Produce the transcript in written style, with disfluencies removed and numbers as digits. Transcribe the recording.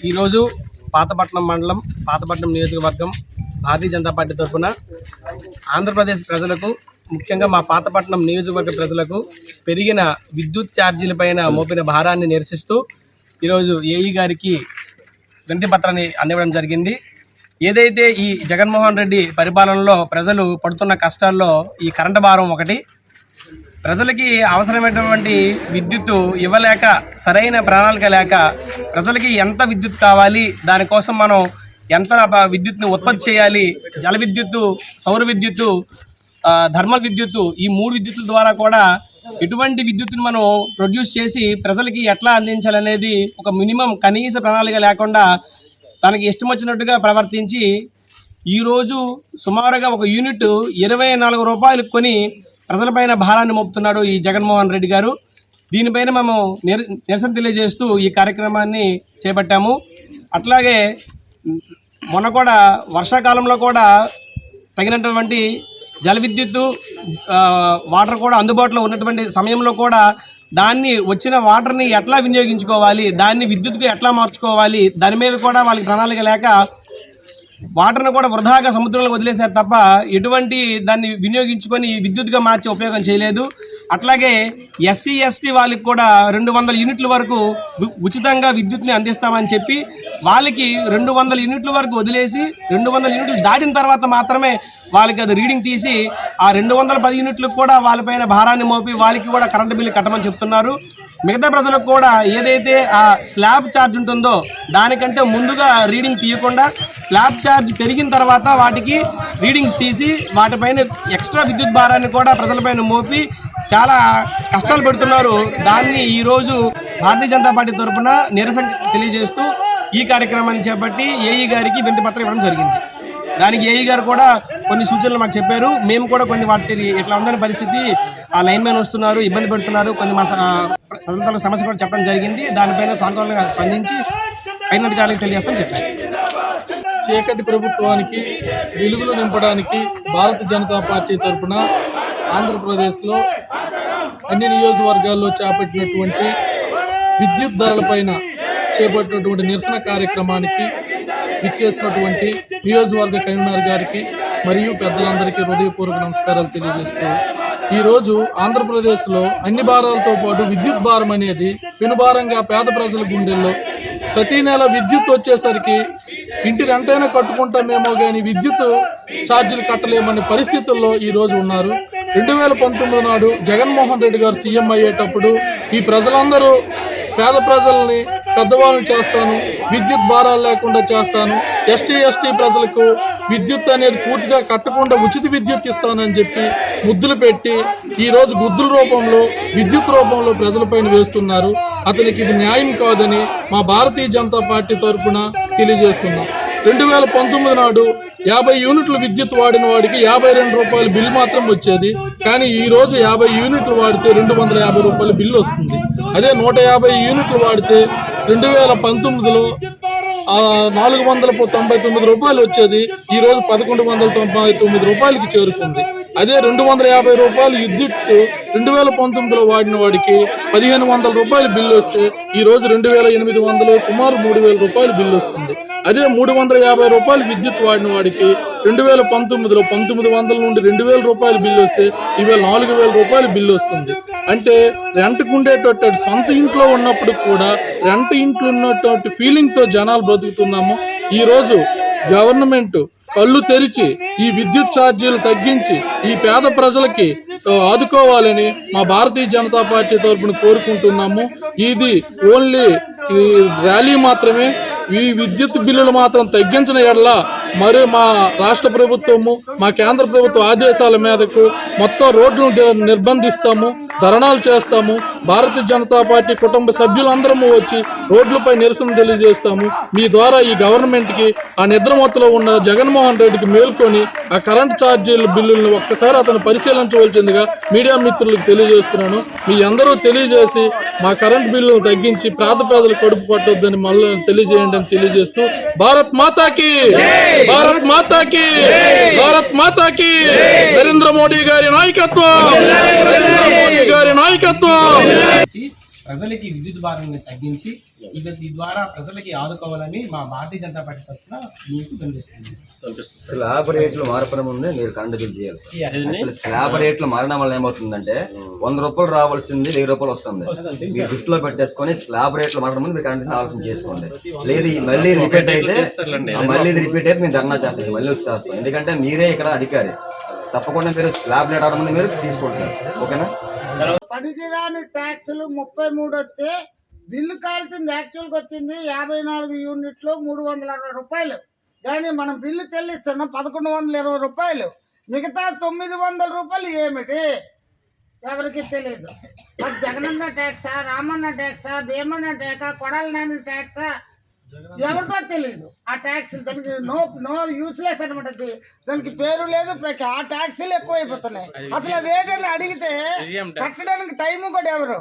ఈరోజు పాతపట్నం మండలం పాతపట్నం నియోజకవర్గం భారతీయ జనతా పార్టీ తరఫున ఆంధ్రప్రదేశ్ ప్రజలకు ముఖ్యంగా మా పాతపట్నం నియోజకవర్గ ప్రజలకు పెరిగిన విద్యుత్ ఛార్జీలపైన మోపిన భారాన్ని నిరసిస్తూ ఈరోజు ఏఈ గారికి వినతి పత్రాన్ని అందివ్వడం జరిగింది. ఏదైతే ఈ జగన్మోహన్ రెడ్డి పరిపాలనలో ప్రజలు పడుతున్న కష్టాల్లో ఈ కరెంటు భారం ఒకటి, ప్రజలకి అవసరమైనటువంటి విద్యుత్తు ఇవ్వలేక సరైన ప్రణాళిక లేక ప్రజలకి ఎంత విద్యుత్ కావాలి, దానికోసం మనం ఎంత విద్యుత్ను ఉత్పత్తి చేయాలి, జల విద్యుత్తు, సౌర విద్యుత్తు, థర్మల్ విద్యుత్తు, ఈ 3 విద్యుత్తుల ద్వారా కూడా ఎటువంటి విద్యుత్తును మనం ప్రొడ్యూస్ చేసి ప్రజలకి ఎట్లా అందించాలనేది ఒక మినిమం కనీస ప్రణాళిక లేకుండా తనకి ఇష్టం వచ్చినట్టుగా ప్రవర్తించి ఈరోజు సుమారుగా ఒక యూనిట్ 24 రూపాయలు కొని ప్రజలపైన భారాన్ని మోపుతున్నాడు ఈ జగన్మోహన్ రెడ్డి గారు. దీనిపైన మేము నిరసన తెలియజేస్తూ ఈ కార్యక్రమాన్ని చేపట్టాము. అట్లాగే మొన్న కూడా వర్షాకాలంలో కూడా తగినటువంటి జల విద్యుత్తు, వాటర్ కూడా అందుబాటులో ఉన్నటువంటి సమయంలో కూడా దాన్ని వచ్చిన వాటర్ని ఎట్లా వినియోగించుకోవాలి, దాన్ని విద్యుత్తుకు ఎట్లా మార్చుకోవాలి, దాని మీద కూడా వాళ్ళకి ప్రణాళిక లేక వాటర్ను కూడా వృధాగా సముద్రంలో వదిలేశారు తప్ప ఎటువంటి దాన్ని వినియోగించుకొని విద్యుత్తుగా మార్చి ఉపయోగం చేయలేదు. అట్లాగే ఎస్సీ ఎస్టీ వాళ్ళకి కూడా 200 యూనిట్ల వరకు ఉచితంగా విద్యుత్ని అందిస్తామని చెప్పి వాళ్ళకి 200 యూనిట్ల వరకు వదిలేసి 200 యూనిట్లు దాటిన తర్వాత మాత్రమే వాళ్ళకి అది రీడింగ్ తీసి ఆ 210 యూనిట్లకు కూడా వాళ్ళపైన భారాన్ని మోపి వాళ్ళకి కూడా కరెంటు బిల్లు కట్టమని చెప్తున్నారు. మిగతా ప్రజలకు కూడా ఏదైతే ఆ స్లాబ్ ఛార్జ్ ఉంటుందో దానికంటే ముందుగా రీడింగ్ తీయకుండా స్లాబ్ ఛార్జ్ పెరిగిన తర్వాత వాటికి రీడింగ్స్ తీసి వాటిపైన ఎక్స్ట్రా విద్యుత్ భారాన్ని కూడా ప్రజలపైన మోపి చాలా కష్టాలు పెడుతున్నారు. దాన్ని ఈరోజు భారతీయ జనతా పార్టీ తరఫున నిరసన తెలియజేస్తూ ఈ కార్యక్రమాన్ని చేపట్టి ఏఈ గారికి వినతి పత్రం ఇవ్వడం జరిగింది. దానికి ఏఈ గారు కూడా కొన్ని సూచనలు మాకు చెప్పారు. మేము కూడా కొన్ని వాటి ఇట్లా ఉందని పరిస్థితి, ఆ లైన్ మ్యాన్ వస్తున్నారు, ఇబ్బంది పెడుతున్నారు, కొన్ని మా ప్రజల సమస్య కూడా చెప్పడం జరిగింది. దానిపైన సానుకూలంగా స్పందించి పైన అధికారులకు తెలియజేస్తామని చెప్పారు. చీకటి ప్రభుత్వానికి వెలుగులు నింపడానికి భారతీయ జనతా పార్టీ తరఫున ఆంధ్రప్రదేశ్లో అన్ని నియోజకవర్గాల్లో చేపట్టినటువంటి విద్యుత్ ధరలపైన చేపట్టినటువంటి నిరసన కార్యక్రమానికి ఇచ్చేసినటువంటి నియోజకవర్గ కన్వీనర్ గారికి మరియు పెద్దలందరికీ హృదయపూర్వక నమస్కారాలు తెలియజేస్తూ, ఈరోజు ఆంధ్రప్రదేశ్లో అన్ని భారాలతో పాటు విద్యుత్ భారం అనేది పెనుభారంగా పేద ప్రజల గుండెల్లో ప్రతి నెల విద్యుత్ వచ్చేసరికి ఇంటి రెంటైనా కట్టుకుంటామేమో కానీ విద్యుత్ ఛార్జీలు కట్టలేమనే పరిస్థితుల్లో ఈరోజు ఉన్నారు. 2019 నాడు జగన్మోహన్ రెడ్డి గారు సీఎం అయ్యేటప్పుడు ఈ ప్రజలందరూ పేద ప్రజల్ని పెద్దవాళ్ళని చేస్తాను, విద్యుత్ భారాలు లేకుండా చేస్తాను, ఎస్టీ ప్రజలకు విద్యుత్ అనేది పూర్తిగా కట్టకుండా ఉచిత విద్యుత్ ఇస్తానని చెప్పి ముద్దులు పెట్టి ఈరోజు గుద్దుల రూపంలో విద్యుత్ రూపంలో ప్రజలపైన వేస్తున్నారు. అతనికి ఇది న్యాయం కాదని మా భారతీయ జనతా పార్టీ తరఫున తెలియజేస్తున్నాం. 2019 నాడు 50 యూనిట్లు విద్యుత్ వాడిన వాడికి 52 రూపాయల బిల్లు మాత్రం వచ్చేది. కానీ ఈరోజు 50 యూనిట్లు వాడితే 250 రూపాయల బిల్లు వస్తుంది. అదే 150 యూనిట్లు వాడితే 2019లో 499 రూపాయలు వచ్చేది, ఈరోజు 1199 రూపాయలకి చేరుకుంది. అదే 250 రూపాయలు విద్యుత్ 2019లో వాడిన వాడికి 1500 రూపాయల బిల్లు వస్తే ఈరోజు 2800, సుమారు 3000 రూపాయల బిల్లు వస్తుంది. అదే 350 రూపాయలు విద్యుత్ వాడిన వాడికి 2019లో 1900 నుండి 2000 రూపాయల బిల్లు వస్తే ఈవేళ 4000 రూపాయల బిల్లు వస్తుంది. అంటే రెంట్కు ఉండేటట్టు సొంత ఇంట్లో ఉన్నప్పుడు కూడా రెంట్ ఇంట్లో ఉన్నటువంటి ఫీలింగ్తో జనాలు బ్రతుకుతున్నాము. ఈరోజు గవర్నమెంట్ కళ్ళు తెరిచి ఈ విద్యుత్ ఛార్జీలు తగ్గించి ఈ పేద ప్రజలకి ఆదుకోవాలని మా భారతీయ జనతా పార్టీ తరఫున కోరుకుంటున్నాము. ఇది ఓన్లీ ర్యాలీ మాత్రమే. ఈ విద్యుత్ బిల్లులు మాత్రం తగ్గించిన ఎడల మరి మా రాష్ట్ర ప్రభుత్వము, మా కేంద్ర ప్రభుత్వ ఆదేశాల మేరకు మొత్తం రోడ్లను నిర్బంధిస్తాము, ధర్నాలు చేస్తాము. భారతీయ జనతా పార్టీ కుటుంబ సభ్యులందరము వచ్చి రోడ్లపై నిరసన తెలియజేస్తాము. మీ ద్వారా ఈ గవర్నమెంట్కి, ఆ నిద్రమత్తులో ఉన్న జగన్మోహన్ రెడ్డికి మేల్కొని ఆ కరెంట్ ఛార్జీల బిల్లులను ఒక్కసారి అతను పరిశీలించవలసిందిగా మీడియా మిత్రులకు తెలియజేస్తున్నాను. మీ అందరూ తెలియజేసి మా కరెంట్ బిల్లును తగ్గించి పేదలు కడుపు పట్టొద్దని మళ్ళీ తెలియజేయండి అని తెలియజేస్తూ భారత్ మాతాకి, భారత్ మాతాకి, భారత్ మాతాకి, నరేంద్ర మోడీ గారి నాయకత్వం, నరేంద్ర మోడీ గారి నాయకత్వం. ప్రజలకి విద్యుత్ భారాన్ని తగ్గించి ఈ ద్వారా ప్రజలకి ఆదుకోవాలని మా భారతీయ జనతా పార్టీ తరఫున మీకు వినిపిస్తుంది. స్లాబ్ రేట్లు మారపడం ముందే మీరు కరెంట్ బిల్ చేయాలి సార్. యాక్చువల్లీ స్లాబ్ రేట్లు మారడం వల్ల ఏమవుతుందంటే 100 రూపాయలు రావాల్సింది 1000 రూపాయలు వస్తుంది. మీరు దృష్టిలో పెట్టేసుకొని స్లాబ్ రేట్లు మారడం ముందు మీరు కరెంట్ బిల్ ఆలోచన చేసుకోండి. లేదు మళ్ళీ ఇది రిపీట్ అయితే మేము ధర్నా చేస్తాం, మళ్ళీ వచ్చి చేస్తాం. ఎందుకంటే మీరే ఇక్కడ అధికారి, తప్పకుండా మీరు స్లాబ్ రేట్ అవడం ముందు మీరు తీసుకుంటారు. ఓకేనా? పనికిరాని ట్యాక్సులు 33 వస్తే బిల్లు కాల్చింది యాక్చువల్గా వచ్చింది 54 యూనిట్లు 360 రూపాయలు. కానీ మనం బిల్లు చెల్లిస్తున్నాం 1120 రూపాయలు. మిగతా 900 రూపాయలు ఏమిటి ఎవరికి తెలియదు. మరి జగనన్న ట్యాక్సా, రామన్న ట్యాక్సా, భీమన్న ట్యాక్సా, కొడాలి నాని ట్యాక్సా ఎవరితో తెలియదు. ఆ ట్యాక్స్ దానికి నో యూస్లెస్ అనమాట. దానికి పేరు లేదు, ఆ ట్యాక్సీలు ఎక్కువ అయిపోతున్నాయి. అసలు వేటని అడిగితే కట్టడానికి టైం కూడా ఎవరు